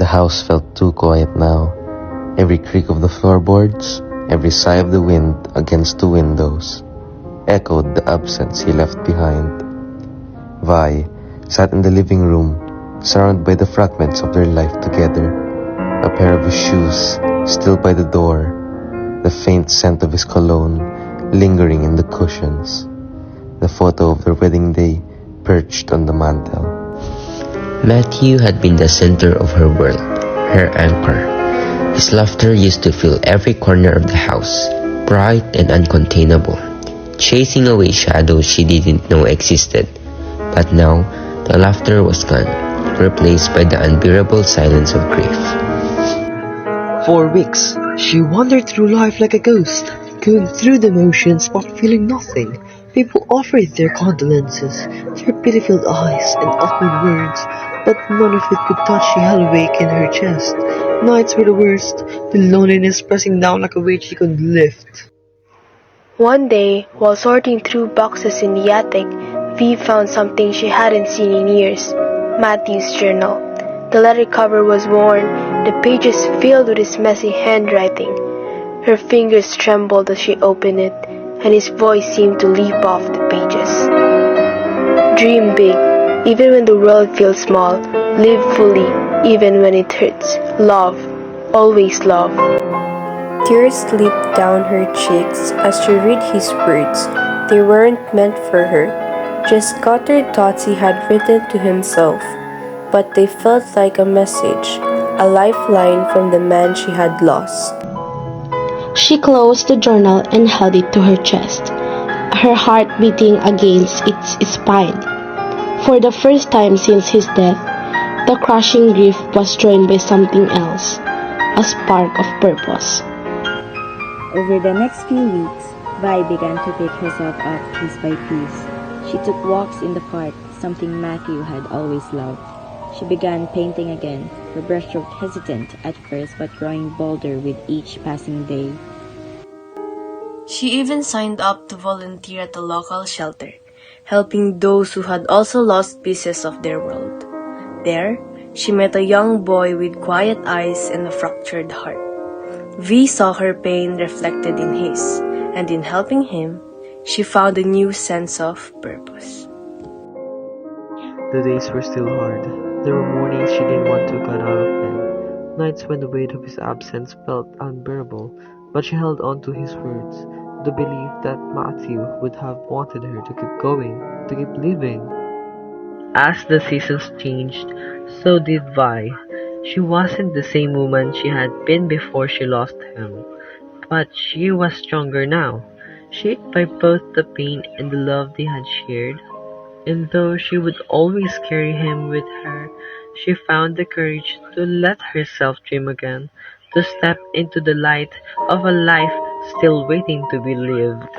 house felt too quiet now. Every creak of the floorboards, every sigh of the wind against the windows, echoed the absence he left behind. Vi sat in the living room, surrounded by the fragments of their life together. A pair of his shoes still by the door, the faint scent of his cologne lingering in the cushions, the photo of their wedding day perched on the mantel. Matthew had been the center of her world, her anchor. His laughter used to fill every corner of the house, bright and uncontainable, chasing away shadows she didn't know existed. But now, the laughter was gone, replaced by the unbearable silence of grief. For weeks, she wandered through life like a ghost, going through the motions but feeling nothing. People offered their condolences, their pity-filled eyes and awkward words, but none of it could touch the hell awake in her chest. Nights were the worst, the loneliness pressing down like a weight she couldn't lift. One day, while sorting through boxes in the attic, Vi found something she hadn't seen in years, Matthew's journal. The letter cover was worn, the pages filled with his messy handwriting. Her fingers trembled as she opened it, and his voice seemed to leap off the pages. Dream big, even when the world feels small. Live fully, even when it hurts. Love, always love. Tears slipped down her cheeks as she read his words. They weren't meant for her, just scattered thoughts he had written to himself. But they felt like a message, a lifeline from the man she had lost. She closed the journal and held it to her chest, her heart beating against its spine. For the first time since his death, the crushing grief was joined by something else, a spark of purpose. Over the next few weeks, Vi began to pick herself up piece by piece. She took walks in the park, something Matthew had always loved. She began painting again, her brushstroke hesitant at first but growing bolder with each passing day. She even signed up to volunteer at a local shelter, helping those who had also lost pieces of their world. There, she met a young boy with quiet eyes and a fractured heart. Vi saw her pain reflected in his, and in helping him, she found a new sense of purpose. The days were still hard. There were mornings she didn't want to get out of bed, nights when the weight of his absence felt unbearable, but she held on to his words, the belief that Matthew would have wanted her to keep going, to keep living. As the seasons changed, so did Vi. She wasn't the same woman she had been before she lost him, but she was stronger now, shaped by both the pain and the love they had shared. And though she would always carry him with her, she found the courage to let herself dream again, to step into the light of a life still waiting to be lived.